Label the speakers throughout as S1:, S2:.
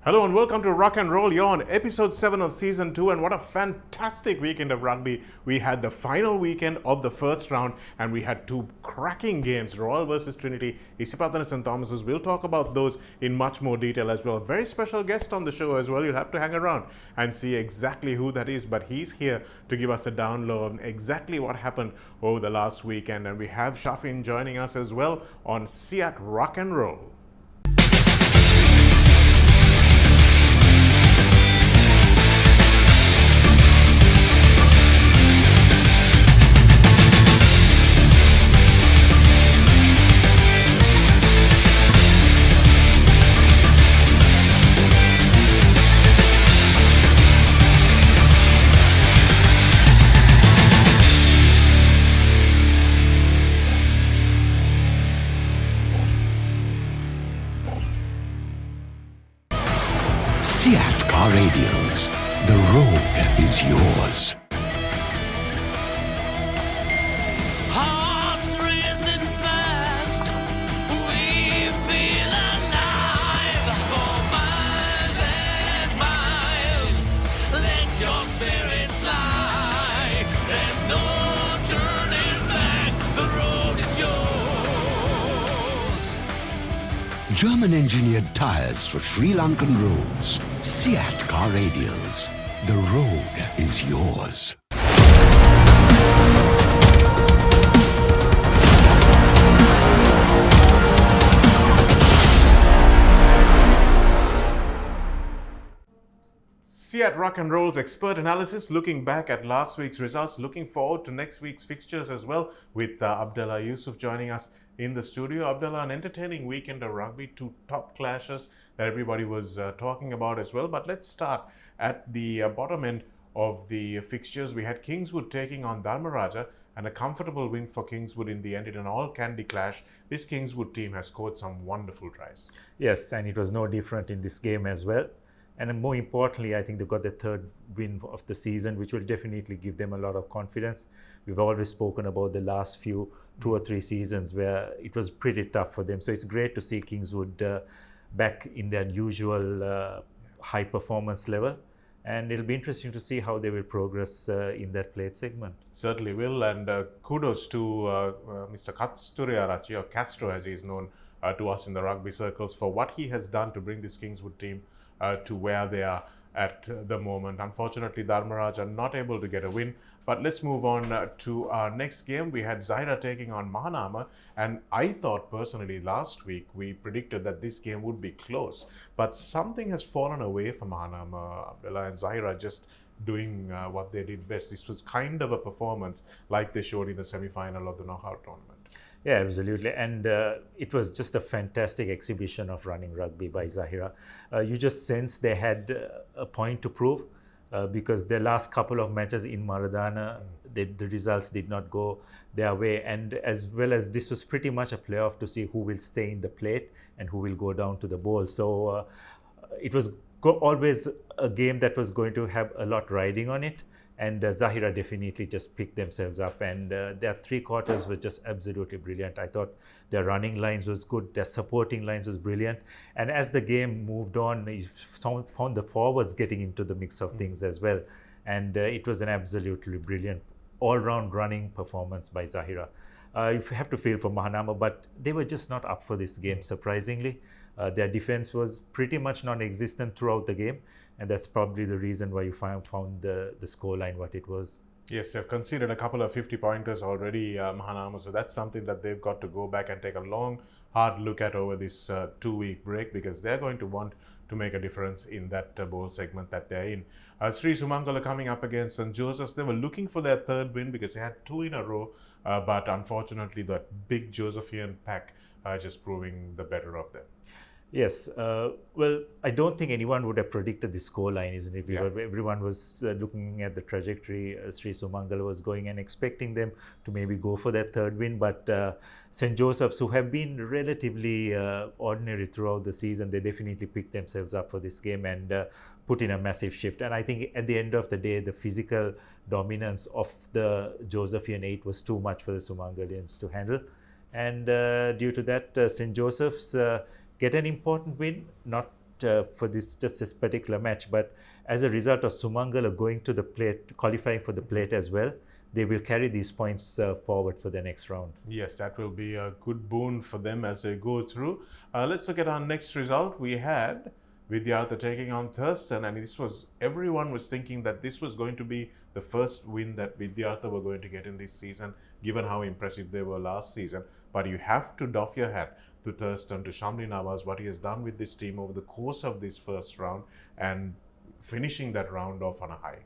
S1: Hello and welcome to Ruck N Roll. You're on episode 7 of season 2, and what a fantastic weekend of rugby. We had the final weekend of the first round and we had two cracking games, Royal versus Trinity, Isipatha and St. Thomas's. We'll talk about those in much more detail as well. A very special guest on the show as well. You'll have to hang around and see exactly who that is, but he's here to give us a down low on exactly what happened over the last weekend. And we have Shafin joining us as well on CEAT Ruck N Roll.
S2: CEAT Car Radials. The road is yours.
S3: Hearts racing fast, we feel alive. For miles and miles, let your spirit fly. There's no turning back, the road is yours.
S2: German-engineered tyres for Sri Lankan roads. CEAT Car Radials. The road is yours.
S1: CEAT Ruck N Roll's expert analysis, looking back at last week's results, looking forward to next week's fixtures as well, with Abdullah Yusuf joining us in the studio. Abdullah, an entertaining weekend of rugby, two top clashes that everybody was talking about as well. But let's start at the bottom end of the fixtures. We had Kingswood taking on Dharmaraja, and a comfortable win for Kingswood in the end in an all-candy clash. This Kingswood team has scored some wonderful tries.
S4: Yes, and it was no different in this game as well. And more importantly, I think they've got the third win of the season, which will definitely give them a lot of confidence. We've always spoken about the last two or three seasons where it was pretty tough for them. So it's great to see Kingswood back in their usual high performance level. And it'll be interesting to see how they will progress in that plate segment.
S1: Certainly will, and kudos to Mr. Kasturiarachi, or Castro as he is known to us in the rugby circles, for what he has done to bring this Kingswood team to where they are at the moment. Unfortunately, Dharmaraj are not able to get a win. But let's move on to our next game. We had Zahira taking on Mahanama, and I thought personally last week we predicted that this game would be close. But something has fallen away from Mahanama, Abdullah, and Zahira just doing what they did best. This was kind of a performance like they showed in the semi-final of the knockout tournament.
S4: Yeah, absolutely. And it was just a fantastic exhibition of running rugby by Zahira. You just sense they had a point to prove because their last couple of matches in Maradana, the results did not go their way. And as well as this was pretty much a playoff to see who will stay in the plate and who will go down to the bowl. So it was always a game that was going to have a lot riding on it. And Zahira definitely just picked themselves up, and their three quarters were just absolutely brilliant. I thought their running lines was good, their supporting lines was brilliant. And as the game moved on, you found the forwards getting into the mix of things as well. And it was an absolutely brilliant all-round running performance by Zahira. You have to feel for Mahanama, but they were just not up for this game, surprisingly. Their defense was pretty much non-existent throughout the game. And that's probably the reason why you found the scoreline what it was.
S1: Yes, they've conceded a couple of 50-pointers already, Mahanama. So that's something that they've got to go back and take a long, hard look at over this 2-week break, because they're going to want to make a difference in that bowl segment that they're in. Sri Sumangal are coming up against St. Joseph's. They were looking for their third win because they had two in a row, but unfortunately that big Josephian pack just proving the better of them.
S4: Yes, well, I don't think anyone would have predicted the scoreline, isn't it? Everyone was looking at the trajectory Sri Sumangal was going and expecting them to maybe go for that third win. But St. Joseph's, who have been relatively ordinary throughout the season, they definitely picked themselves up for this game and put in a massive shift. And I think at the end of the day, the physical dominance of the Josephian 8 was too much for the Sumangalians to handle. And due to that, St. Joseph's get an important win, not for this particular match, but as a result of Sumangal going to the plate, qualifying for the plate as well, they will carry these points forward for the next round.
S1: Yes, that will be a good boon for them as they go through. Let's look at our next result. We had Vidyartha taking on Thirstston, and everyone was thinking that this was going to be the first win that Vidyartha were going to get in this season, given how impressive they were last season. But you have to doff your hat to Thirstston, to Shamli Nawaz, what he has done with this team over the course of this first round and finishing that round off on a high.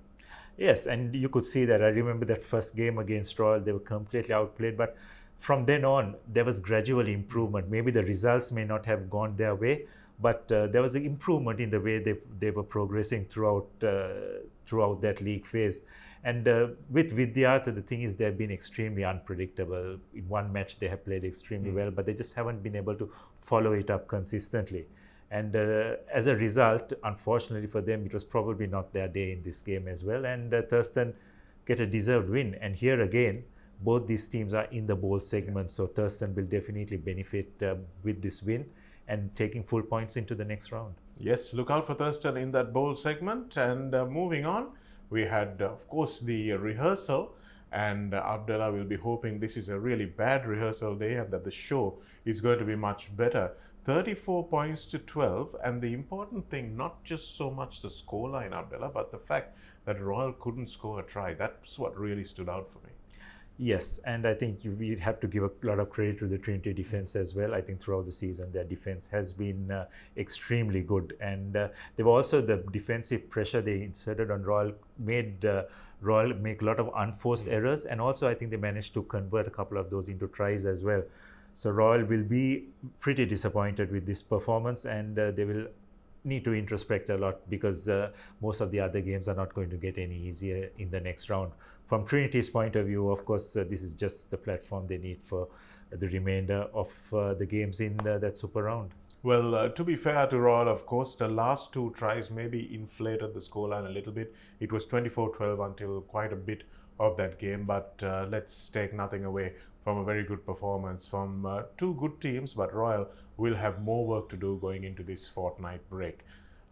S4: Yes, and you could see that. I remember that first game against Royal, they were completely outplayed, but from then on, there was gradual improvement. Maybe the results may not have gone their way, but there was an improvement in the way they were progressing throughout that league phase. And with Vidyartha, the thing is they've been extremely unpredictable. In one match, they have played extremely well, but they just haven't been able to follow it up consistently. And as a result, unfortunately for them, it was probably not their day in this game as well. And Thirstston get a deserved win. And here again, both these teams are in the bowl segment, so Thirstston will definitely benefit with this win and taking full points into the next round.
S1: Yes, look out for Thirstston in that bowl segment. And moving on, we had, of course, the rehearsal. And Abdullah will be hoping this is a really bad rehearsal day and that the show is going to be much better. 34 points to 12, and the important thing, not just so much the scoreline, Abdullah, but the fact that Royal couldn't score a try. That's what really stood out for me.
S4: Yes, and I think we have to give a lot of credit to the Trinity defense as well. I think throughout the season, their defense has been extremely good, and there were also the defensive pressure they inserted on Royal made Royal make a lot of unforced errors, and also I think they managed to convert a couple of those into tries as well. So Royal will be pretty disappointed with this performance, and they will need to introspect a lot because most of the other games are not going to get any easier in the next round. From Trinity's point of view, of course, this is just the platform they need for the remainder of the games in that Super Round.
S1: Well, to be fair to Royal, of course, the last two tries maybe inflated the scoreline a little bit. It was 24-12 until quite a bit of that game, but let's take nothing away from a very good performance from two good teams, but Royal will have more work to do going into this fortnight break.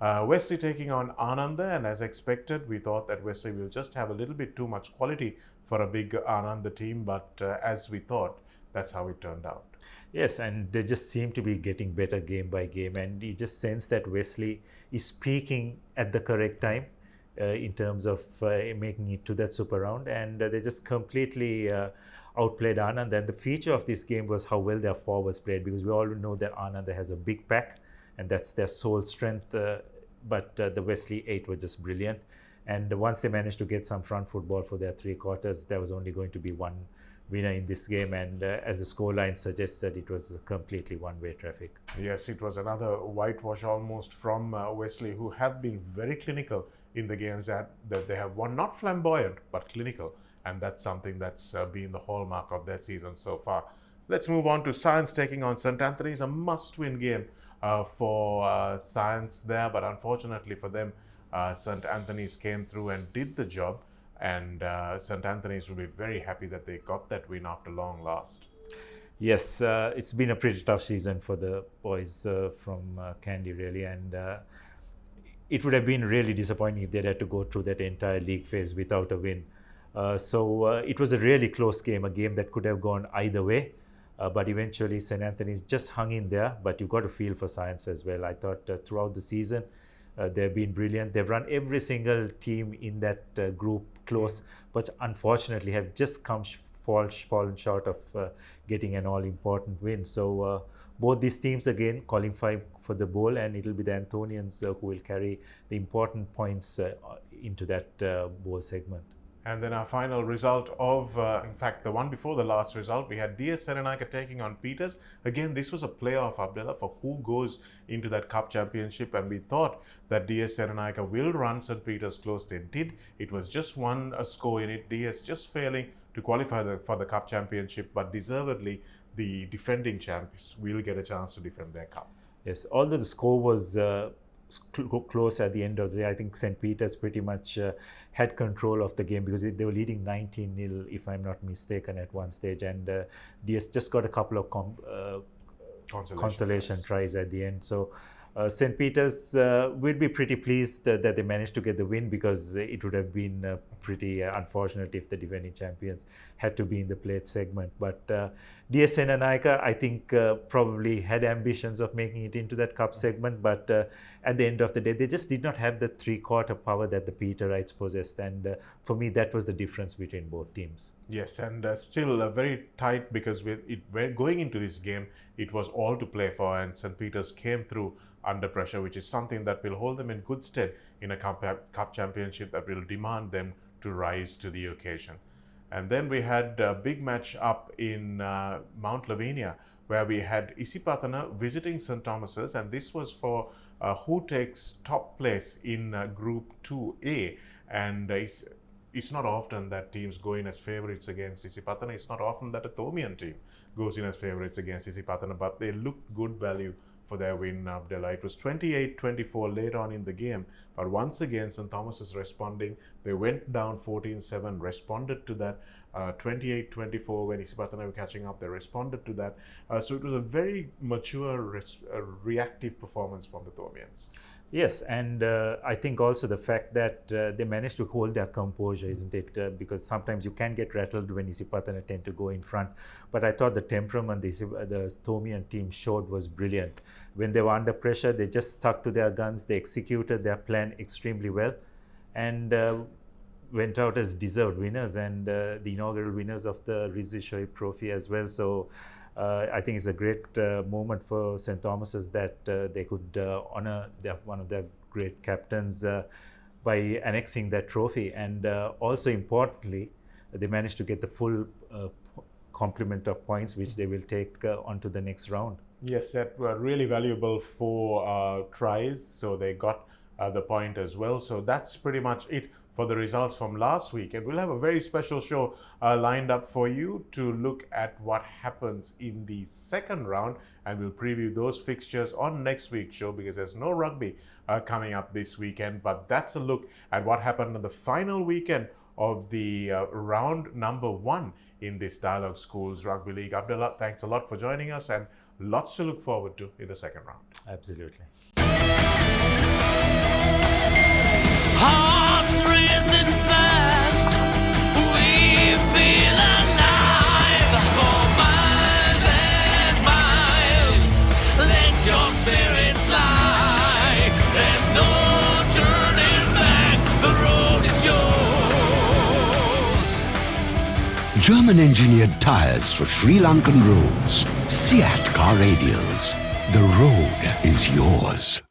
S1: Wesley taking on Anand, and as expected, we thought that Wesley will just have a little bit too much quality for a big Anand team, but as we thought, that's how it turned out.
S4: Yes, and they just seem to be getting better game by game, and you just sense that Wesley is peaking at the correct time in terms of making it to that Super Round, and they just completely outplayed Anand. And the feature of this game was how well their forwards played, because we all know that Anand has a big pack, and that's their sole strength. But the Wesley 8 were just brilliant. And once they managed to get some front football for their three quarters, there was only going to be one winner in this game. And as the scoreline suggested, it was completely one-way traffic.
S1: Yes, it was another whitewash almost from Wesley, who have been very clinical in the games that they have won. Not flamboyant, but clinical. And that's something that's been the hallmark of their season so far. Let's move on to Science taking on St. Anthony's, a must-win game for Science there, but unfortunately for them, St. Anthony's came through and did the job, and St. Anthony's will be very happy that they got that win after long last.
S4: Yes, it's been a pretty tough season for the boys from Kandy, really, and it would have been really disappointing if they had to go through that entire league phase without a win. So it was a really close game, a game that could have gone either way. But eventually St. Anthony's just hung in there, but you've got to feel for Science as well. I thought throughout the season, they've been brilliant. They've run every single team in that group close, but unfortunately have just fallen short of getting an all-important win. So both these teams again qualify for the bowl, and it'll be the Anthonians who will carry the important points into that bowl segment.
S1: And then our final result of, in fact, the one before the last result, we had DS Serenaka taking on Pieris. Again, this was a playoff, Abdullah, for who goes into that cup championship. And we thought that DS Serenaka will run St. Peter's close. They did. It was just one score in it. DS just failing to qualify for the cup championship, but deservedly, the defending champions will get a chance to defend their cup.
S4: Yes, although the score was close at the end of the day, I think St. Peter's pretty much had control of the game, because they were leading 19-0, if I'm not mistaken, at one stage, and DS just got a couple of consolation tries at the end. So St. Peter's will be pretty pleased that they managed to get the win, because it would have been pretty unfortunate if the defending champions had to be in the plate segment. But DS Senanayaka, I think, probably had ambitions of making it into that cup segment, but at the end of the day, they just did not have the three-quarter power that the Peterites possessed, and for me, that was the difference between both teams.
S1: Yes, and still very tight, because going into this game, it was all to play for, and St. Peter's came through under pressure, which is something that will hold them in good stead in a cup championship that will demand them to rise to the occasion. And then we had a big match up in Mount Lavinia, where we had Isipatha visiting St. Thomas's, and this was for who takes top place in Group 2A. And it's not often that teams go in as favourites against Isipatha. It's not often that a Thomian team goes in as favourites against Isipatha, but they looked good value for their win, Abdullah. It was 28-24 late on in the game, but once again St. Thomas is responding. They went down 14-7, responded to that. 28-24 when Isipatha were catching up, they responded to that. So it was a very mature, reactive performance from the Thomians.
S4: Yes, and I think also the fact that they managed to hold their composure, isn't it? Because sometimes you can get rattled when Isipatha tend to go in front. But I thought the temperament the Thomian team showed was brilliant. When they were under pressure, they just stuck to their guns. They executed their plan extremely well, and went out as deserved winners, and the inaugural winners of the Rizvi Shoaib Trophy as well. So I think it's a great moment for St. Thomas's that they could honour one of their great captains by annexing that trophy. And also importantly, they managed to get the full complement of points, which they will take onto the next round.
S1: Yes, that were really valuable for tries, so they got the point as well. So that's pretty much it for the results from last week, and we'll have a very special show lined up for you to look at what happens in the second round, and we'll preview those fixtures on next week's show, because there's no rugby coming up this weekend. But that's a look at what happened on the final weekend of the round number 1 in this Dialogue Schools Rugby League. Abdullah, thanks a lot for joining us, and lots to look forward to in the second round.
S4: Absolutely.
S3: Hearts racing fast, we feel alive. For miles and miles, let your spirit fly. There's no turning back, the road is yours.
S2: German-engineered tyres for Sri Lankan roads. CEAT car radials. The road is yours.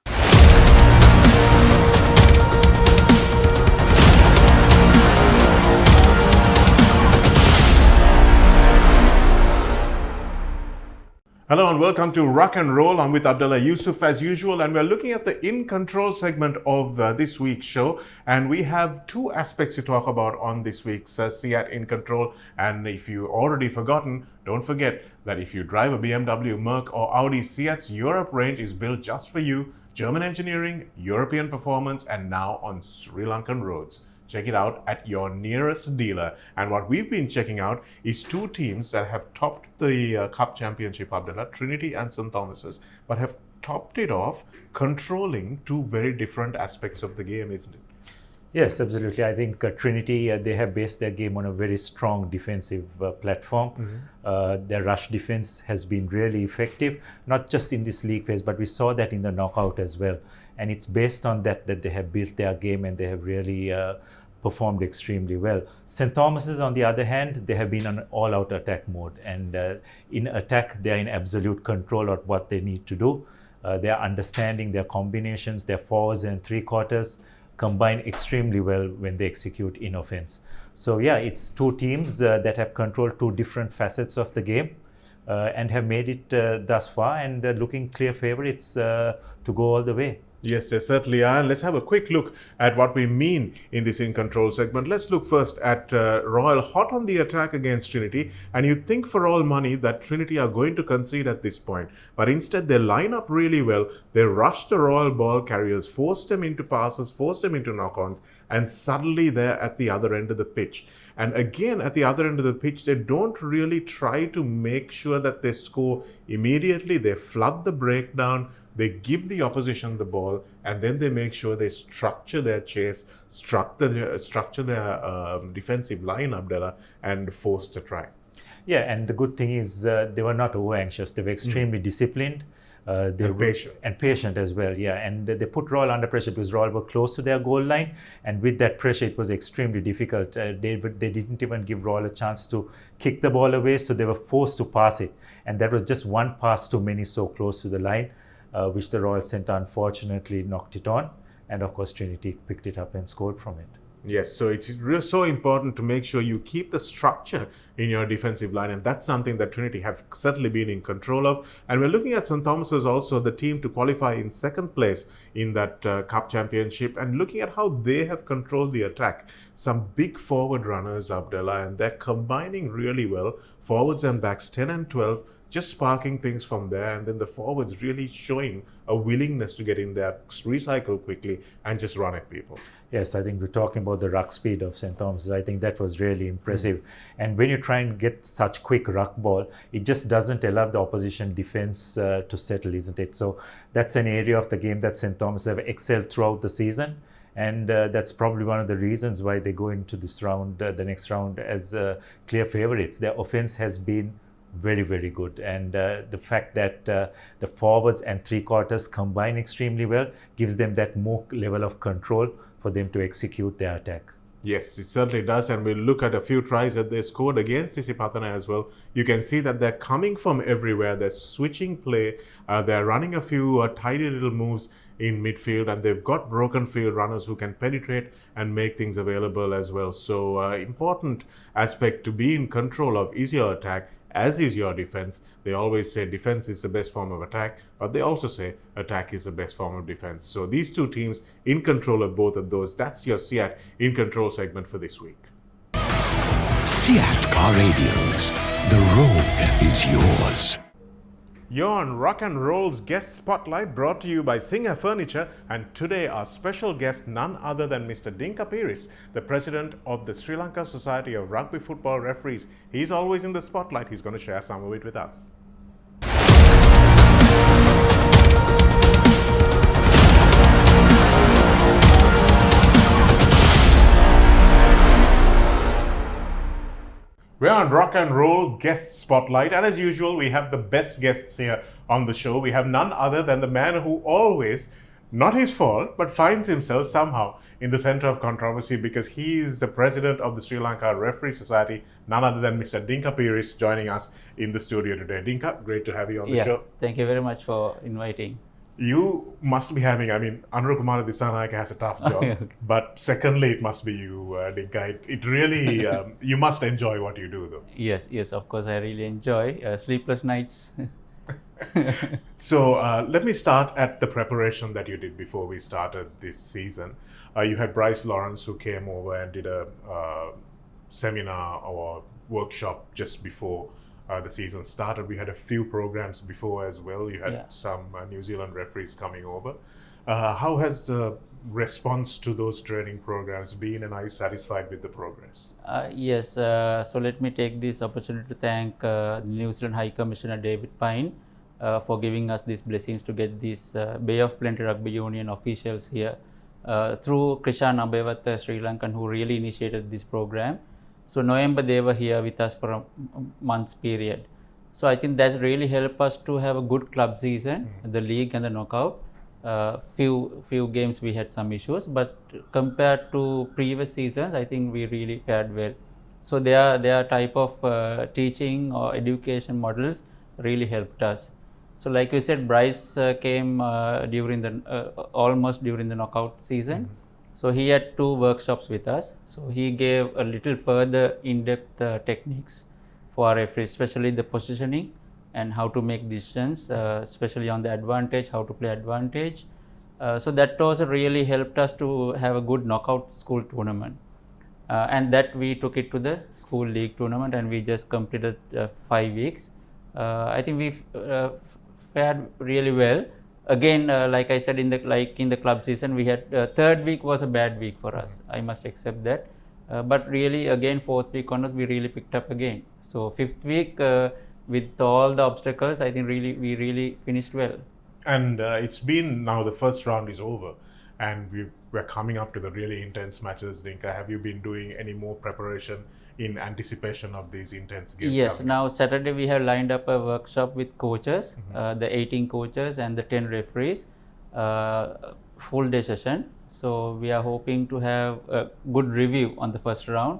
S1: Hello and welcome to Ruck N Roll. I'm with Abdullah Yusuf as usual, and we're looking at the In Control segment of this week's show. And we have two aspects to talk about on this week's CEAT In Control. And if you've already forgotten, don't forget that if you drive a BMW, Merc or Audi, CEAT's Europe range is built just for you. German engineering, European performance, and now on Sri Lankan roads. Check it out at your nearest dealer. And what we've been checking out is two teams that have topped the Cup Championship, Abdullah, Trinity and St. Thomas's, but have topped it off controlling two very different aspects of the game, isn't it?
S4: Yes, absolutely. I think Trinity, they have based their game on a very strong defensive platform. Their rush defense has been really effective, not just in this league phase, but we saw that in the knockout as well. And it's based on that they have built their game, and they have really performed extremely well. St. Thomas's, on the other hand, they have been on all-out attack mode, and in attack, they are in absolute control of what they need to do. They are understanding their combinations, their forwards and three-quarters combine extremely well when they execute in offense. So yeah, it's two teams that have controlled two different facets of the game and have made it thus far, and looking clear favorites to go all the way.
S1: Yes, they certainly are. And let's have a quick look at what we mean in this In Control segment. Let's look first at Royal hot on the attack against Trinity. And you'd think for all money that Trinity are going to concede at this point. But instead, they line up really well. They rush the Royal ball carriers, force them into passes, force them into knock-ons, and suddenly they're at the other end of the pitch. And again, at the other end of the pitch, they don't really try to make sure that they score immediately. They flood the breakdown They give the opposition the ball, and then they make sure they structure their chase, structure their defensive line, Abdullah, and force the try.
S4: Yeah, and the good thing is they were not over anxious. They were extremely disciplined. They
S1: And
S4: were
S1: patient.
S4: and patient as well. Yeah, and they put Royal under pressure because Royal were close to their goal line, and with that pressure, it was extremely difficult. They didn't even give Royal a chance to kick the ball away, so they were forced to pass it, and that was just one pass too many, so close to the line, which the Royal Centre unfortunately knocked it on, and of course Trinity picked it up and scored from it.
S1: Yes, so it's so important to make sure you keep the structure in your defensive line, and that's something that Trinity have certainly been in control of. And we're looking at St. Thomas's also, the team to qualify in second place in that Cup Championship, and looking at how they have controlled the attack. Some big forward runners, Abdullah, and they're combining really well, forwards and backs 10 and 12, just sparking things from there, and then the forwards really showing a willingness to get in there, recycle quickly, and just run at people.
S4: Yes, I think we're talking about the ruck speed of St. Thomas's. I think that was really impressive. And when you try and get such quick ruck ball, it just doesn't allow the opposition defense to settle, isn't it? So that's an area of the game that St. Thomas have excelled throughout the season. And that's probably one of the reasons why they go into this round, the next round, as clear favorites. Their offense has been very, very good. And the fact that the forwards and three quarters combine extremely well gives them that more level of control for them to execute their attack.
S1: Yes, it certainly does, and we'll look at a few tries that they scored against Isipatha as well. You can see that they're coming from everywhere. They're switching play. They're running a few tidy little moves in midfield, and they've got broken field runners who can penetrate and make things available as well. So important aspect to be in control of is your attack, as is your defense. They always say defense is the best form of attack, but they also say attack is the best form of defense. So these two teams in control of both of those. That's your CEAT in control segment for this week.
S2: CEAT Car Radials. The road is yours.
S1: You're on Ruck N Roll's Guest Spotlight, brought to you by Singer Furniture, and today our special guest, none other than Mr. Dinka Pieris, the president of the Sri Lanka Society of Rugby Football Referees. He's always in the spotlight. He's going to share some of it with us. We're on Ruck N Roll Guest Spotlight, and as usual, we have the best guests here on the show. We have none other than the man who always, not his fault, but finds himself somehow in the center of controversy, because he is the president of the Sri Lanka Referee Society, none other than Mr. Dinka Pieris, joining us in the studio today. Dinka, great to have you on the show.
S5: Thank you very much for inviting.
S1: You must be having, Anuru Kumara Disanayake has a tough job,
S5: Okay.
S1: but secondly, it must be you, Dinka. It really, you must enjoy what you do, though.
S5: Yes, of course, I really enjoy sleepless nights.
S1: So let me start at the preparation that you did before we started this season. You had Bryce Lawrence, who came over and did a seminar or workshop just before the season started. We had a few programs before as well. You had some New Zealand referees coming over. How has the response to those training programs been, and are you satisfied with the progress?
S5: Yes, so let me take this opportunity to thank New Zealand High Commissioner David Pine for giving us these blessings to get these Bay of Plenty Rugby Union officials here through Krishan Vidyartha, Sri Lankan, who really initiated this program. So November they were here with us for a month's period. So I think that really helped us to have a good club season, the league and the knockout. Few games we had some issues, but compared to previous seasons, I think we really fared well. So their type of teaching or education models really helped us. So like you said, Bryce came during the almost during the knockout season. So he had 2 workshops with us. So he gave a little further in-depth techniques for our referees, especially the positioning and how to make decisions, especially on the advantage, how to play advantage. So that also really helped us to have a good knockout school tournament. And that we took it to the school league tournament, and we just completed 5 weeks. I think we fared really well. Again, like I said, in the club season, we had 3rd week was a bad week for us. I must accept that. But really, again, 4th week onwards, we really picked up again. So 5th week, with all the obstacles, I think we really finished well.
S1: And it's been now the first round is over, and we're coming up to the really intense matches. Dinka, have you been doing any more preparation in anticipation of these intense games?
S5: Yes,
S1: coming
S5: now Saturday we have lined up a workshop with coaches, the 18 coaches and the 10 referees, full day session. So we are hoping to have a good review on the first round,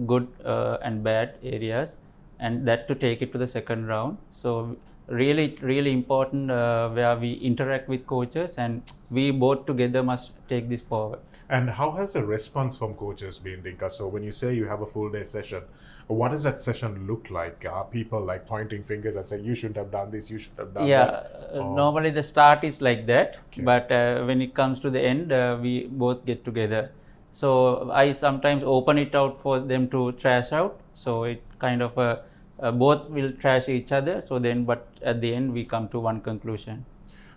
S5: good and bad areas, and that to take it to the second round. So really important where we interact with coaches and we both together must take this forward.
S1: And how has the response from coaches been, Dinka? So when you say you have a full day session, what does that session look like? Are people like pointing fingers and saying, you shouldn't have done this, you should have done that?
S5: Normally the start is like that,
S1: Okay.
S5: but when it comes to the end, we both get together. So I sometimes open it out for them to trash out. So it kind of both will trash each other. So then, but at the end, we come to one conclusion.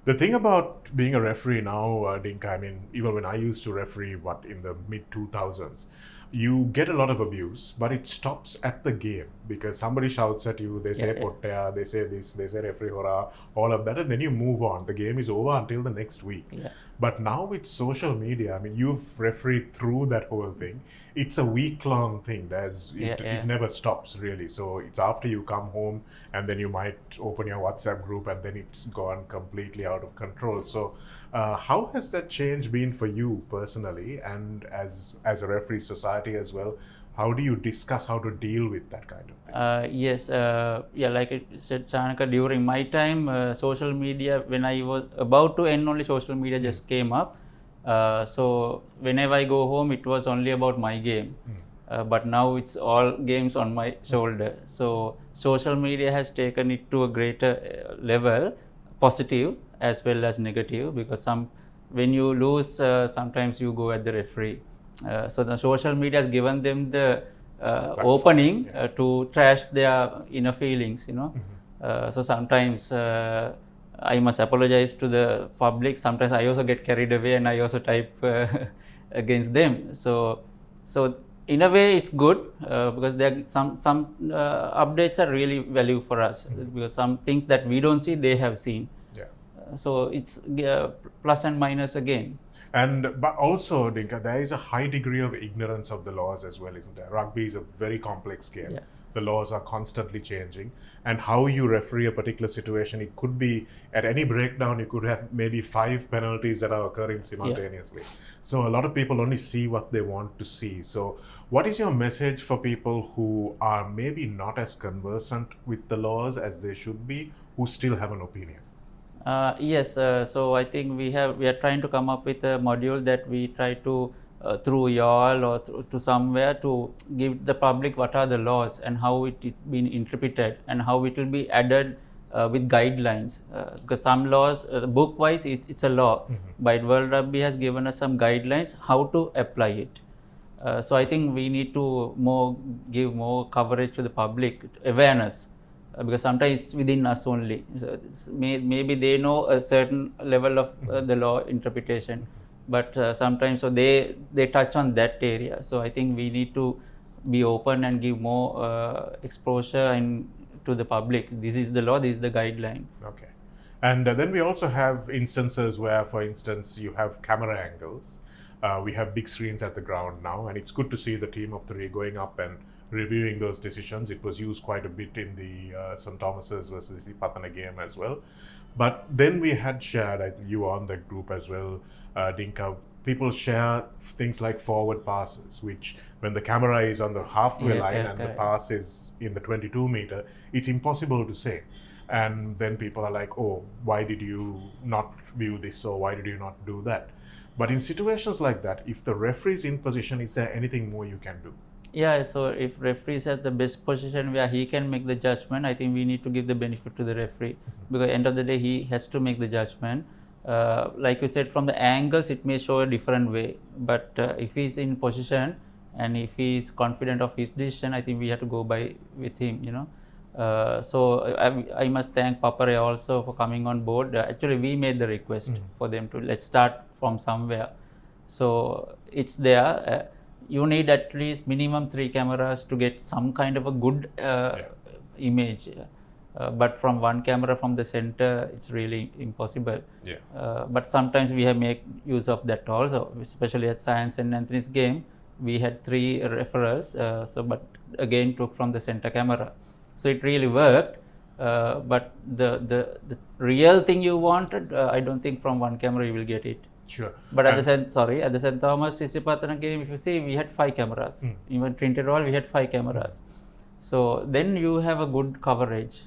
S1: The thing about being a referee now, Dinka, I mean, even when I used to referee, in the mid 2000s, you get a lot of abuse, but it stops at the game because somebody shouts at you, they say Pottea, they say this, they say referee hora, all of that, and then you move on. The game is over until the next week.
S5: Yeah.
S1: But now with social media, I mean, you've refereed through that whole thing. It's a week-long thing. It never stops, really. So it's after you come home, and then you might open your WhatsApp group, and then it's gone completely out of control. So how has that change been for you personally, and as a referee society as well? How do you discuss how to deal with that kind of thing?
S5: Yes, like I said, Chanaka, during my time, social media, when I was about to end, only social media just came up. So whenever I go home, it was only about my game. But now it's all games on my shoulder. So social media has taken it to a greater level, positive as well as negative, because when you lose, sometimes you go at the referee. So the social media has given them the opening to trash their inner feelings, so sometimes I must apologize to the public. Sometimes I also get carried away and I also type against them. So in a way it's good because there some updates are really value for us, because some things that we don't see, they have seen. So it's plus and minus again.
S1: But also, Dinka, there is a high degree of ignorance of the laws as well, isn't there? Rugby is a very complex game.
S5: Yeah.
S1: The laws are constantly changing, and how you referee a particular situation, it could be at any breakdown, you could have maybe 5 penalties that are occurring simultaneously. So a lot of people only see what they want to see. So what is your message for people who are maybe not as conversant with the laws as they should be, who still have an opinion?
S5: Yes, so I think we are trying to come up with a module that we try to through y'all or to somewhere to give the public what are the laws and how it been interpreted and how it will be added with guidelines, because some laws book wise it's a law, but World Rugby has given us some guidelines how to apply it. So I think we need to give more coverage to the public, awareness. Because sometimes it's within us only. So maybe they know a certain level of the law interpretation, but sometimes so they touch on that area. So I think we need to be open and give more exposure to the public. This is the law, this is the guideline.
S1: Okay. And then we also have instances where, for instance, you have camera angles. We have big screens at the ground now, and it's good to see the team of 3 going up and reviewing those decisions. It was used quite a bit in the St. Thomas's versus Isipatha game as well. But then we had shared, I think you were on that group as well, Dinka, people share things like forward passes, which when the camera is on the halfway line and the pass is in the 22 meter, it's impossible to say. And then people are like, oh, why did you not view this, or why did you not do that? But in situations like that, if the referee is in position, is there anything more you can do?
S5: Yeah, so if referee is at the best position where he can make the judgment, I think we need to give the benefit to the referee, because at the end of the day he has to make the judgment. Like you said, from the angles it may show a different way, but if he's in position and if he is confident of his decision, I think we have to go by with him, So I must thank Papare also for coming on board. Actually we made the request for them to let's start from somewhere. So it's there. You need at least minimum 3 cameras to get some kind of a good image. But from one camera from the center, it's really impossible.
S1: Yeah.
S5: But sometimes we have made use of that also, especially at Science and Anthony's game. We had 3 referrals, but again took from the center camera. So it really worked. But the real thing you wanted, I don't think from one camera you will get it.
S1: Sure.
S5: But at the St. Thomas Isipatha game, if you see, we had 5 cameras. Even Trinity Roll, we had 5 cameras. So then you have a good coverage.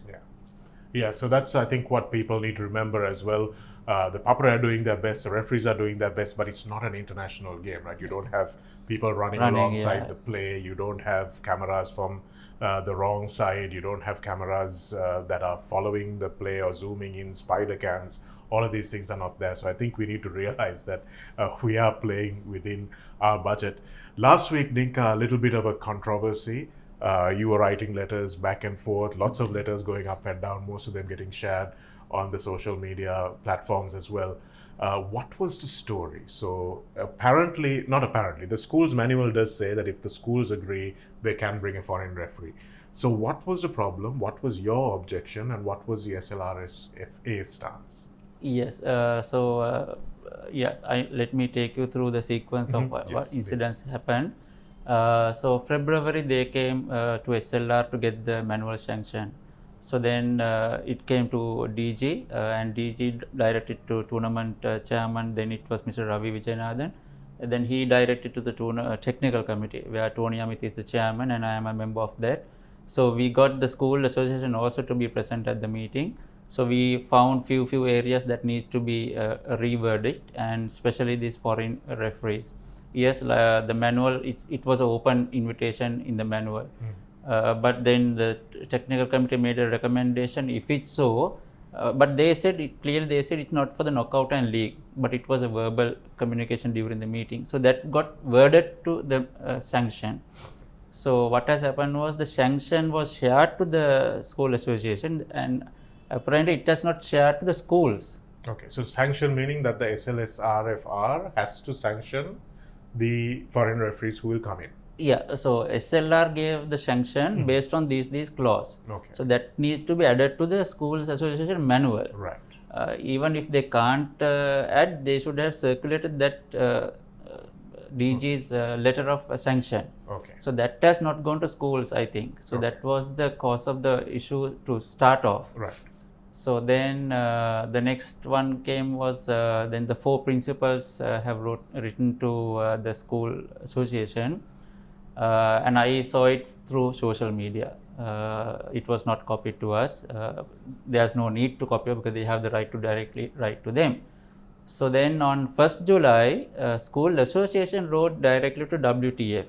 S1: Yeah, so that's, I think, what people need to remember as well. The Papara are doing their best, the referees are doing their best, but it's not an international game, right? You don't have people running alongside the play. You don't have cameras from the wrong side. You don't have cameras that are following the play or zooming in, spider cams. All of these things are not there. So I think we need to realize that we are playing within our budget. Last week, Dinka, a little bit of a controversy. You were writing letters back and forth, lots of letters going up and down, most of them getting shared on the social media platforms as well. What was the story? So the school's manual does say that if the schools agree, they can bring a foreign referee. So what was the problem? What was your objection? And what was the SLRSFA stance?
S5: Yes, let me take you through the sequence of what incidents happened. So February they came to SLR to get the manual sanction. So then it came to DG and DG directed to tournament chairman. Then it was Mr. Ravi Vijayanathan. Then he directed to the technical committee where Tony Amit is the chairman and I am a member of that. So we got the school association also to be present at the meeting. So we found few areas that need to be reworded, and especially these foreign referees. Yes, the manual, it was an open invitation in the manual. But then the technical committee made a recommendation if it's so, but they said it's not for the knockout and league, but it was a verbal communication during the meeting. So that got worded to the sanction. So what has happened was the sanction was shared to the school association and apparently it has not shared to the schools.
S1: Okay, so sanction meaning that the SLSRFR has to sanction the foreign referees who will come in.
S5: Yeah, so SLR gave the sanction based on these clause.
S1: Okay.
S5: So that needs to be added to the schools association manual.
S1: Right.
S5: Even if they can't add, they should have circulated that DG's letter of sanction.
S1: Okay.
S5: So that has not gone to schools, I think. So that was the cause of the issue to start off.
S1: Right.
S5: So then the next one came was then the 4 principals have written to the school association, and I saw it through social media. It was not copied to us. There's no need to copy because they have the right to directly write to them. So then on 1st July, school association wrote directly to WTF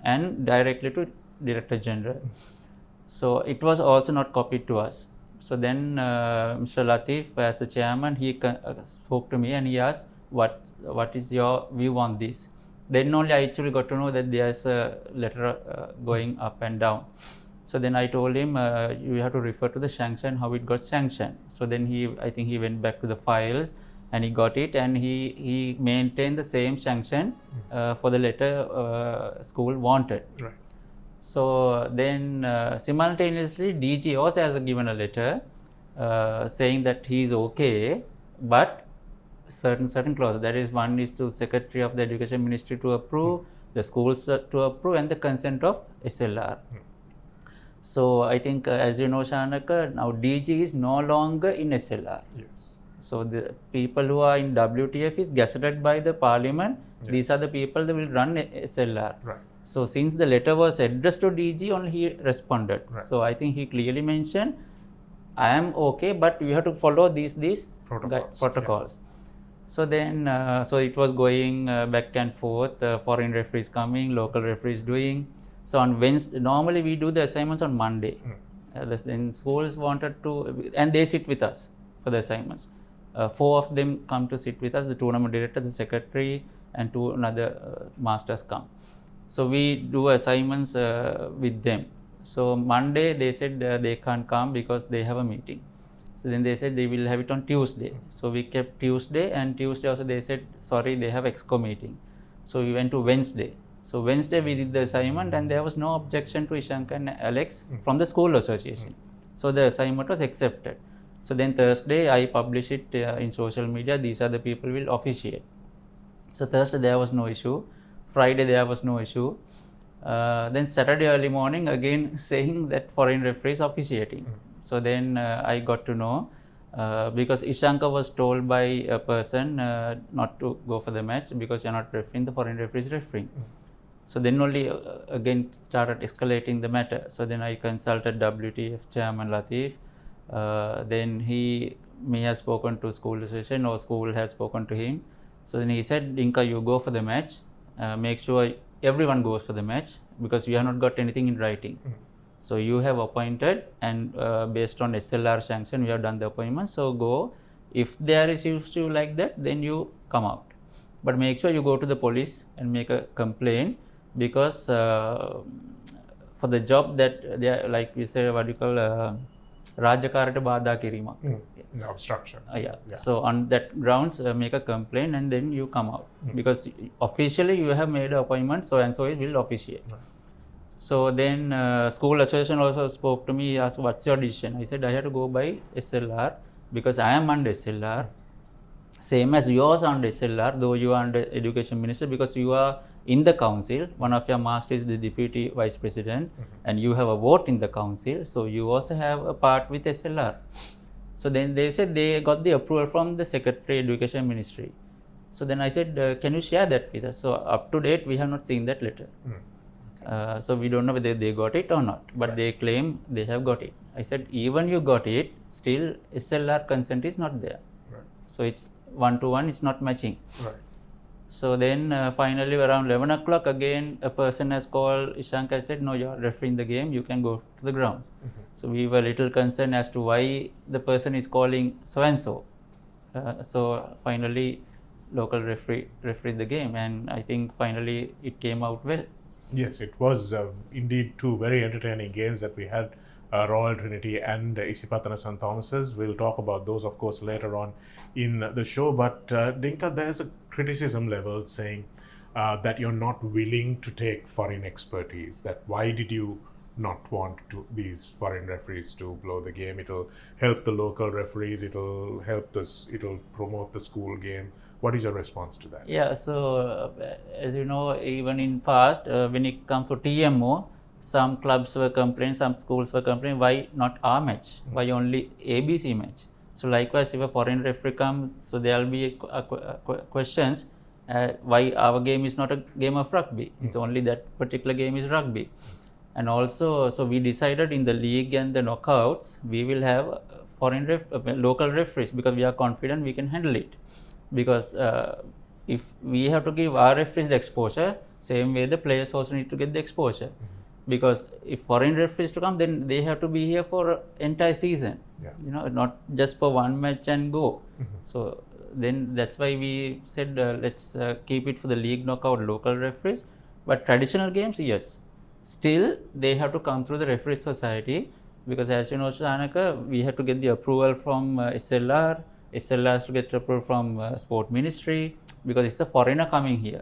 S5: and directly to Director General. So it was also not copied to us. So then Mr. Latif, as the chairman, he spoke to me and he asked, what is your view on this? Then only I actually got to know that there's a letter going up and down. So then I told him, you have to refer to the sanction, how it got sanctioned. So then I think he went back to the files and he got it, and he maintained the same sanction for the letter school wanted.
S1: Right.
S5: So then simultaneously DG also has given a letter saying that he is okay, but certain clauses. That is, one is to Secretary of the Education Ministry to approve, the schools to approve, and the consent of SLR. So I think, as you know, Shanaka, now DG is no longer in SLR.
S1: Yes.
S5: So the people who are in WTF is gazetted by the Parliament. Yeah. These are the people that will run SLR.
S1: Right.
S5: So since the letter was addressed to DG, only he responded. Right. So I think he clearly mentioned, I am okay, but we have to follow these protocols. Yeah. So then, so it was going back and forth, foreign referees coming, local referees doing. So on Wednesday, normally we do the assignments on Monday. Then schools wanted to, and they sit with us for the assignments. 4 of them come to sit with us, the tournament director, the secretary, and 2 another masters come. So we do assignments with them. So Monday they said they can't come because they have a meeting. So then they said they will have it on Tuesday. So we kept Tuesday, and Tuesday also they said, sorry, they have EXCO meeting. So we went to Wednesday. So Wednesday we did the assignment and there was no objection to Ishank and Alex from the school association. So the assignment was accepted. So then Thursday I publish it in social media. These are the people will officiate. So Thursday there was no issue. Friday there was no issue. Then Saturday early morning again saying that foreign referee is officiating. So then I got to know because Ishanka was told by a person not to go for the match because you're not refereeing, the foreign referee is refereeing. So then only again started escalating the matter. So then I consulted WTF chairman Latif. Then he may have spoken to school association or school has spoken to him. So then he said, Dinka, you go for the match. Make sure everyone goes for the match because we have not got anything in writing. So you have appointed and based on SLR sanction, we have done the appointment. So go. If there is issue like that, then you come out. But make sure you go to the police and make a complaint because for the job that they are, like we say, what you call Rajakarata Bada Kirima.
S1: Obstruction.
S5: Yeah. So on that grounds, make a complaint and then you come out because officially you have made an appointment, so and so it will officiate. So then school association also spoke to me, asked, what's your decision? I said, I have to go by SLR because I am under SLR. Same as yours under SLR, though you are under education minister because you are in the council. One of your masters is the deputy vice president and you have a vote in the council. So you also have a part with SLR. So then they said they got the approval from the Secretary Education Ministry. So then I said, can you share that with us? So up to date, we have not seen that letter. So we don't know whether they got it or not, but they claim they have got it. I said, even you got it, still SLR consent is not there. So it's 1-to-1, it's not matching. So then finally around 11 o'clock again a person has called Ishanka, said, no, you are refereeing the game, you can go to the grounds. So we were little concerned as to why the person is calling so and so. So finally local referee refereed the game and I think finally it came out well.
S1: Yes, it was indeed two very entertaining games that we had, Royal Trinity and Isipatha and St. Thomas's. We'll talk about those, of course, later on in the show. But Dinka, there's a criticism level saying that you're not willing to take foreign expertise. That why did you not want these foreign referees to blow the game? It'll help the local referees. It'll help this. It'll promote the school game. What is your response to that?
S5: Yeah, so as you know, even in past, when it comes to TMO, some clubs were complaining, some schools were complaining, why not our match? Why only ABC match? So likewise, if a foreign referee comes, so there will be questions, why our game is not a game of rugby? It's only that particular game is rugby. And also, so we decided in the league and the knockouts, we will have local referees because we are confident we can handle it. Because if we have to give our referees the exposure, same way the players also need to get the exposure. Because if foreign referees to come, then they have to be here for entire season. You know, not just for one match and go. So then that's why we said let's keep it for the league knockout local referees. But traditional games, yes, still they have to come through the referee society because as you know, Shanaka, we have to get the approval from SLR. SLR has to get approval from sport ministry because it's a foreigner coming here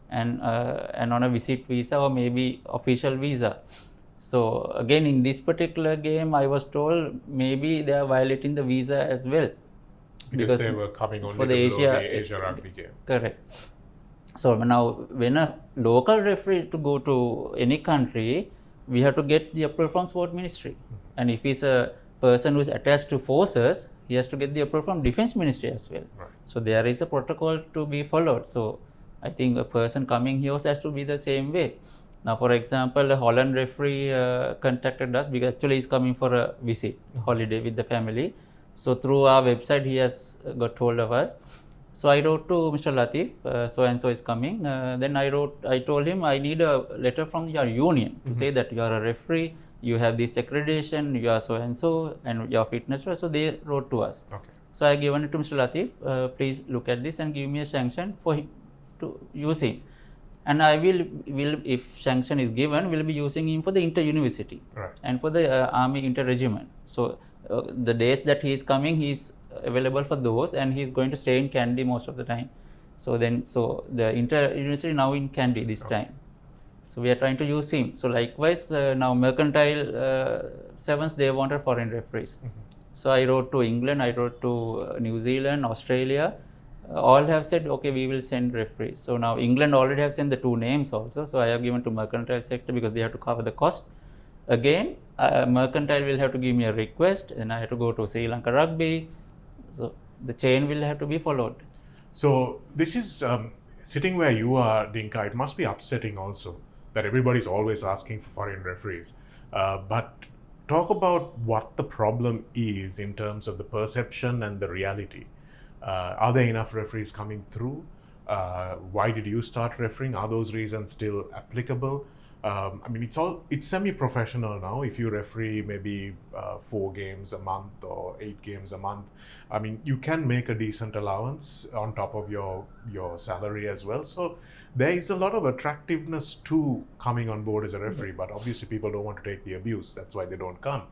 S5: and on a visit visa or maybe official visa. So again in this particular game I was told maybe they are violating the visa as well.
S1: Because they were coming only
S5: for
S1: to
S5: the
S1: Asia rugby game.
S5: Correct. So now when a local referee to go to any country, we have to get the approval from sport ministry. And if he's a person who is attached to forces, he has to get the approval from defense ministry as well. So there is a protocol to be followed. So I think a person coming here also has to be the same way. Now for example, a Holland referee contacted us because actually he's coming for a visit, holiday with the family. So through our website he has got hold of us. So I wrote to Mr. Latif, so and so is coming. Then I told him I need a letter from your union to say that you are a referee, you have this accreditation, you are so and so, and your fitness. So they wrote to us. So I given it to Mr. Latif. Please look at this and give me a sanction for him to use him. And I will if sanction is given, will be using him for the inter-university and for the army inter-regiment. So the days that he is coming, he is available for those, and he is going to stay in Kandy most of the time. So the inter-university now in Kandy this time. So we are trying to use him. So likewise, now Mercantile Sevens, they wanted foreign referees. So I wrote to England, I wrote to New Zealand, Australia. All have said, okay, we will send referees. So now England already have sent the 2 names also. So I have given to Mercantile sector because they have to cover the cost. Again, Mercantile will have to give me a request, and I have to go to Sri Lanka Rugby. So the chain will have to be followed.
S1: So this is sitting where you are, Dinka. It must be upsetting also that everybody's always asking for foreign referees. But talk about what the problem is in terms of the perception and the reality. Are there enough referees coming through? Why did you start refereeing? Are those reasons still applicable? I mean, it's semi-professional now. If you referee maybe 4 games a month or 8 games a month, I mean, you can make a decent allowance on top of your salary as well. So there is a lot of attractiveness to coming on board as a referee, but obviously people don't want to take the abuse. That's why they don't come.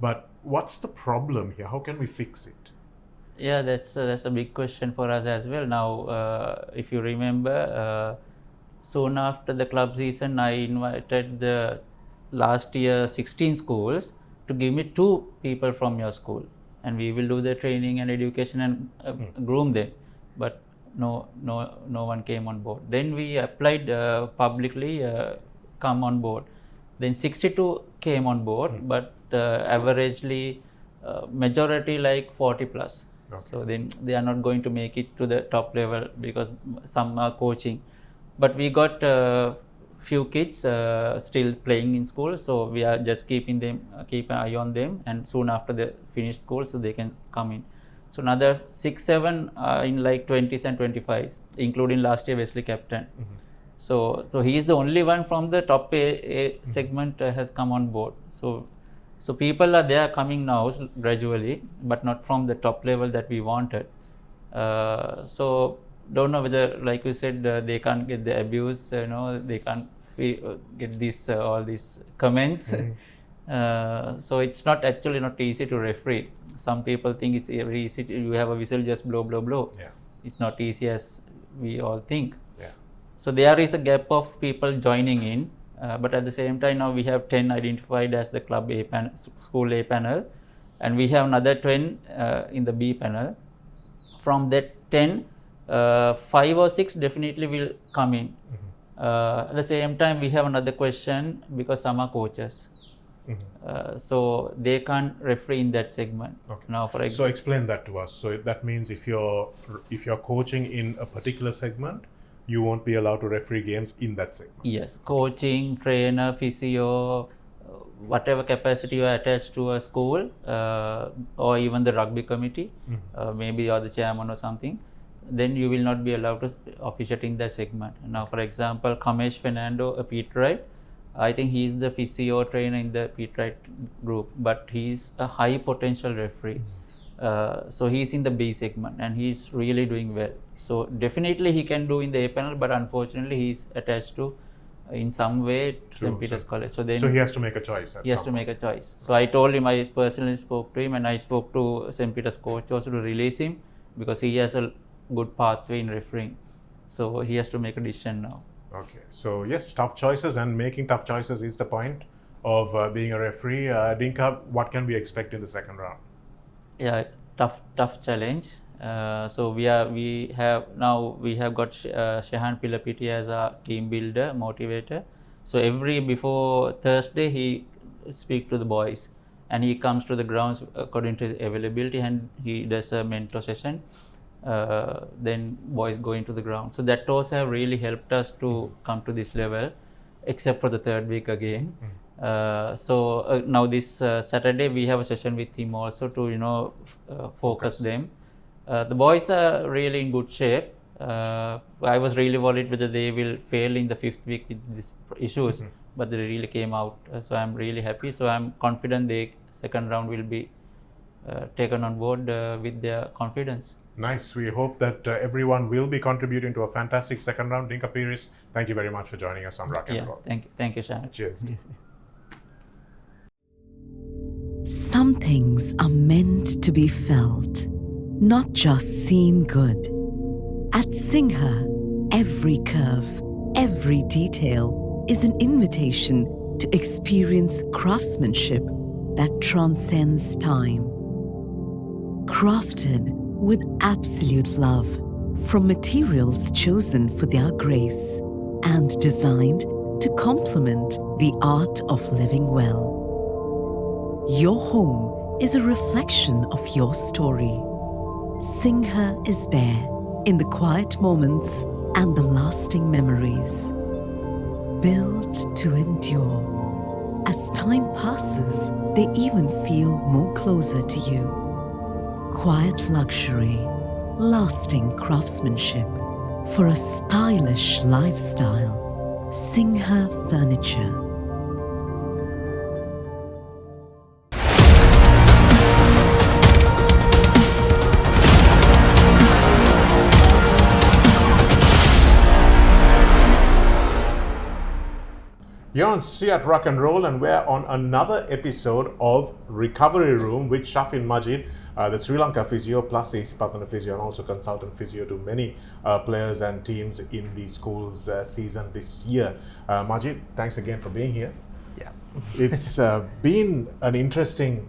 S1: But what's the problem here? How can we fix it?
S5: Yeah, that's a big question for us as well. Now, if you remember, soon after the club season, I invited the last year 16 schools to give me 2 people from your school, and we will do the training and education and groom them. But no one came on board. Then we applied publicly, come on board. Then 62 came on board, but averagely majority like 40 plus.
S1: Okay.
S5: So then they are not going to make it to the top level because some are coaching. But we got few kids still playing in school, so we are just keep an eye on them, and soon after they finish school, so they can come in. So another 6-7 in like 20s and 25s, including last year Wesley captain. So he is the only one from the top A segment has come on board. So people are there coming now gradually, but not from the top level that we wanted. So don't know whether, like you said, they can't get the abuse, they can't get this all these comments. So it's actually not easy to referee. Some people think it's very easy. You have a whistle, just blow, blow, blow.
S1: Yeah.
S5: It's not easy as we all think.
S1: Yeah.
S5: So there is a gap of people joining in, but at the same time now we have 10 identified as the club A panel, school A panel, and we have another 10 in the B panel. From that 10, 5 or 6 definitely will come in. At the same time, we have another question because some are coaches. So they can't referee in that segment.
S1: Okay.
S5: Now, for example,
S1: so explain that to us. So that means if you're coaching in a particular segment, you won't be allowed to referee games in that segment.
S5: Yes, coaching, trainer, physio, whatever capacity you are attached to a school, or even the rugby committee, maybe you're the chairman or something, then you will not be allowed to officiate in that segment. Now, for example, Kamesh Fernando, a Pieris, I think he is the physio trainer in the Pieris group, but he is a high potential referee. So he is in the B segment and he is really doing well. So definitely he can do in the A panel, but unfortunately he is attached to in some way to St. Peter's College. So then
S1: he has to make a choice.
S5: He has to make a choice. So I told him, I personally spoke to him, and I spoke to St. Peter's coach also to release him because he has a good pathway in refereeing. So he has to make a decision now.
S1: Okay. So yes, tough choices, and making tough choices is the point of being a referee. Dinka, what can we expect in the second round?
S5: Yeah, tough challenge. So we have got Shahan Pilapiti as a team builder, motivator. So before Thursday he speaks to the boys, and he comes to the grounds according to his availability, and he does a mentor session. Then boys go into the ground. So that also have really helped us to come to this level, except for the third week again. So now this Saturday we have a session with him also to focus them. The boys are really in good shape. I was really worried whether they will fail in the 5th week with these issues, but they really came out. So I'm really happy. So I'm confident the second round will be taken on board with their confidence.
S1: Nice. We hope that everyone will be contributing to a fantastic second round. Dinka Pieris, thank you very much for joining us on Ruck N Roll.
S5: Thank you, Shannon.
S1: Cheers.
S6: Some things are meant to be felt, not just seen good. At Singha, every curve, every detail, is an invitation to experience craftsmanship that transcends time. Crafted with absolute love from materials chosen for their grace and designed to complement the art of living well. Your home is a reflection of your story. Singha is there in the quiet moments and the lasting memories. Built to endure. As time passes, they even feel more closer to you. Quiet luxury, lasting craftsmanship for a stylish lifestyle. Singha Furniture.
S1: You're on CEAT Ruck N Roll, and we're on another episode of Recovery Room with Shafin Majid, the Sri Lanka physio, plus the Isipatha physio, and also consultant physio to many players and teams in the school's season this year. Majid, thanks again for being here.
S7: Yeah.
S1: It's been an interesting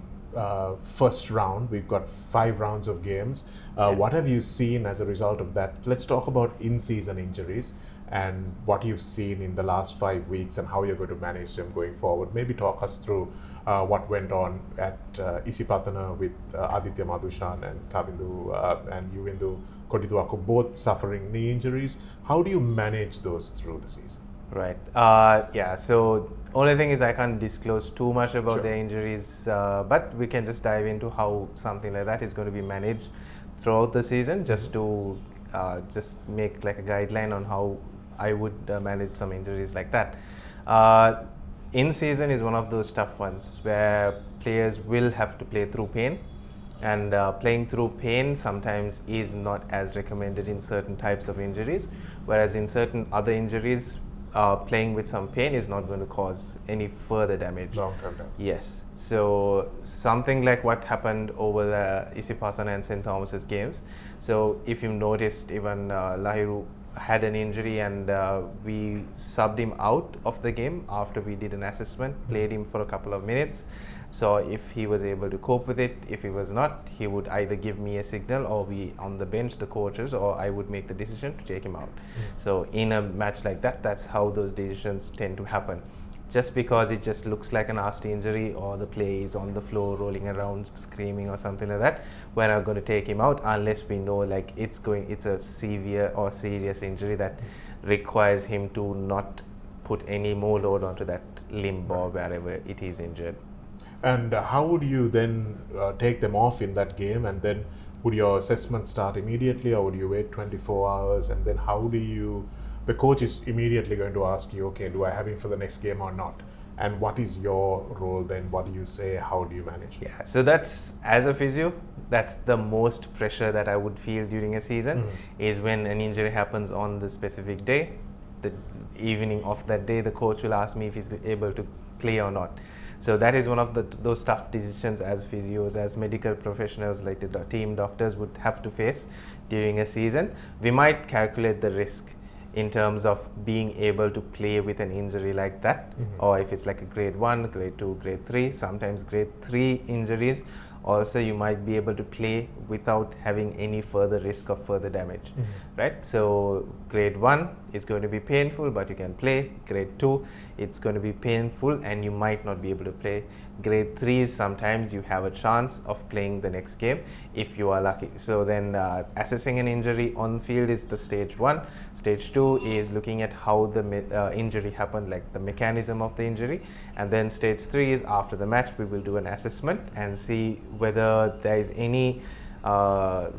S1: first round. We've got 5 rounds of games. What have you seen as a result of that? Let's talk about in-season injuries and what you've seen in the last 5 weeks and how you're going to manage them going forward. Maybe talk us through what went on at Isipatha with Aditya Madhushan and Kavindu and Yuvindu Kodituaku both suffering knee injuries. How do you manage those through the season?
S7: Right. Yeah. So only thing is I can't disclose too much about
S1: Sure.
S7: their injuries, but we can just dive into how something like that is going to be managed throughout the season, just to just make like a guideline on how I would manage some injuries like that. In season is one of those tough ones where players will have to play through pain, and playing through pain sometimes is not as recommended in certain types of injuries, whereas in certain other injuries, playing with some pain is not going to cause any further damage.
S1: Long-term damage.
S7: Yes. So something like what happened over the Isipatha and St. Thomas's games. So if you noticed, even Lahiru had an injury, and we subbed him out of the game after we did an assessment, played him for a couple of minutes. So if he was able to cope with it, if he was not, he would either give me a signal, or we on the bench, the coaches, or I would make the decision to take him out. So in a match like that, that's how those decisions tend to happen. Just because it just looks like a nasty injury, or the player is on the floor rolling around screaming or something like that, we're not going to take him out unless we know like it's a severe or serious injury that requires him to not put any more load onto that limb or wherever it is injured.
S1: And how would you then take them off in that game, and then would your assessment start immediately, or would you wait 24 hours, and then how do you, the coach is immediately going to ask you, okay, do I have him for the next game or not? And what is your role then? What do you say? How do you manage it?
S7: Yeah, so that's, as a physio, that's the most pressure that I would feel during a season, is when an injury happens on the specific day. The evening of that day, the coach will ask me if he's able to play or not. So that is one of those tough decisions as physios, as medical professionals, like the team doctors would have to face during a season. We might calculate the risk in terms of being able to play with an injury like that, or if it's like a grade 1, grade 2, grade 3, sometimes grade 3 injuries. Also, you might be able to play without having any further risk of further damage, right? So grade 1 is going to be painful, but you can play. Grade 2, it's going to be painful and you might not be able to play. Grade 3 is sometimes you have a chance of playing the next game if you are lucky. So then assessing an injury on field is the stage 1. Stage 2 is looking at how the injury happened, like the mechanism of the injury. And then stage 3 is after the match, we will do an assessment and see whether there is any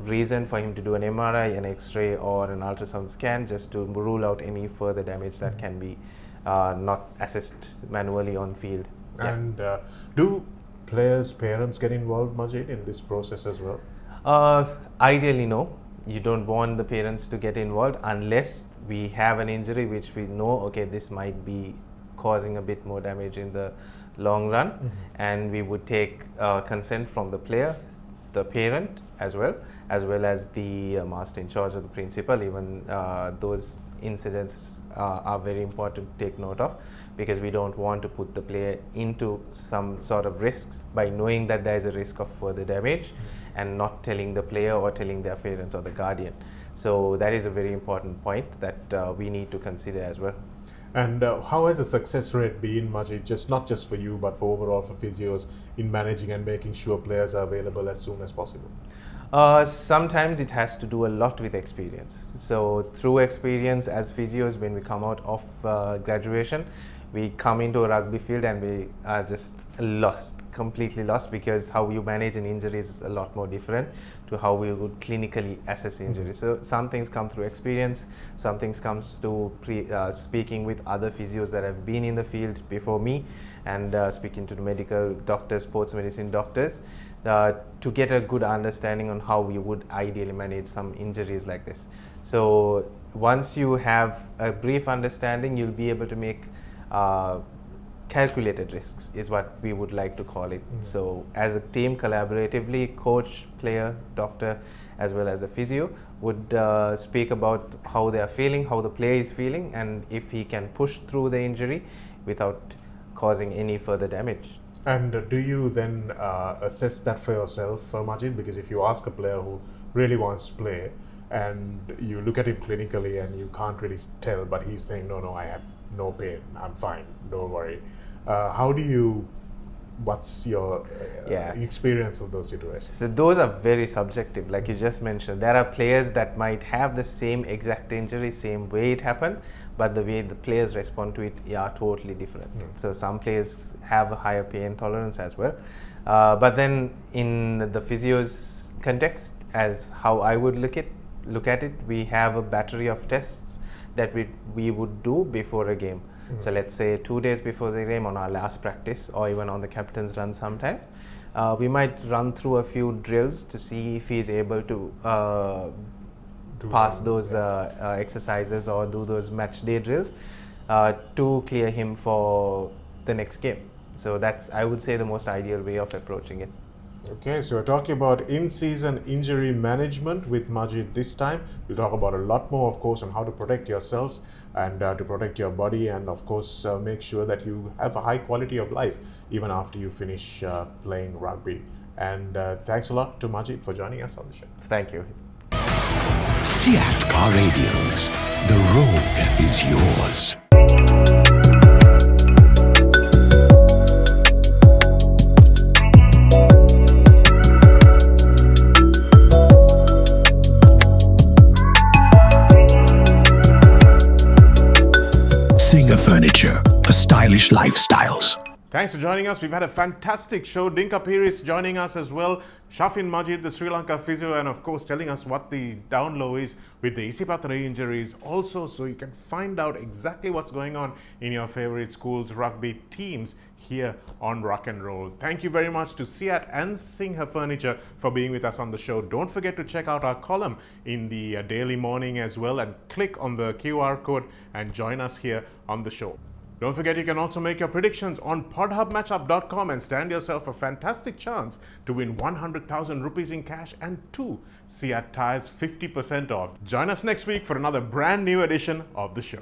S7: reason for him to do an MRI, an X-ray or an ultrasound scan, just to rule out any further damage that can be not assessed manually on field. Yeah.
S1: And do players' parents get involved, Majid, in this process as well?
S7: Ideally, no. You don't want the parents to get involved unless we have an injury which we know, okay, this might be causing a bit more damage in the long run, and we would take consent from the player the parent as well as the master in charge or the principal. Even those incidents are very important to take note of, because we don't want to put the player into some sort of risks by knowing that there is a risk of further damage and not telling the player or telling their parents or the guardian. So that is a very important point that we need to consider as well.
S1: And how has the success rate been, Majid, not just for you, but for overall for physios in managing and making sure players are available as soon as possible?
S7: Sometimes it has to do a lot with experience. So through experience as physios, when we come out of graduation, we come into a rugby field and we are just completely lost, because how you manage an injury is a lot more different to how we would clinically assess injuries. So some things come through experience, some things comes to speaking with other physios that have been in the field before me, and speaking to the medical doctors, sports medicine doctors, to get a good understanding on how we would ideally manage some injuries like this. So once you have a brief understanding, you'll be able to make calculated risks, is what we would like to call it. So as a team, collaboratively, coach, player, doctor, as well as a physio would speak about how they are feeling, how the player is feeling, and if he can push through the injury without causing any further damage.
S1: And do you then assess that for yourself, Majid? Because if you ask a player who really wants to play and you look at him clinically and you can't really tell, but he's saying, no, I have no pain, I'm fine, don't worry. What's your experience of those situations?
S7: So those are very subjective, like you just mentioned. There are players that might have the same exact injury, same way it happened, but the way the players respond to it are totally different. So some players have a higher pain tolerance as well. But then in the physio's context, as how I would look at it, we have a battery of tests that we would do before a game. So let's say 2 days before the game, on our last practice, or even on the captain's run sometimes, we might run through a few drills to see if he is able to pass those exercises or do those match day drills to clear him for the next game. So that's, I would say, the most ideal way of approaching it.
S1: Okay, so we're talking about in-season injury management with Majid this time. We'll talk about a lot more, of course, on how to protect yourselves and to protect your body, and of course make sure that you have a high quality of life even after you finish playing rugby. And thanks a lot to Majid for joining us on the show.
S7: Thank you.
S2: CEAT Car Radials. The road is yours. Furniture for stylish lifestyles.
S1: Thanks for joining us. We've had a fantastic show. Dinka Pieris joining us as well. Shafin, Majid, the Sri Lanka physio, and of course telling us what the down low is with the Isipatha injuries also, so you can find out exactly what's going on in your favorite schools' rugby teams here on Ruck N Roll. Thank you very much to CEAT and Singha Furniture for being with us on the show. Don't forget to check out our column in the Daily Morning as well, and click on the QR code and join us here on the show. Don't forget, you can also make your predictions on podhubmatchup.com and stand yourself a fantastic chance to win 100,000 rupees in cash and 2 CEAT tires 50% off. Join us next week for another brand new edition of the show.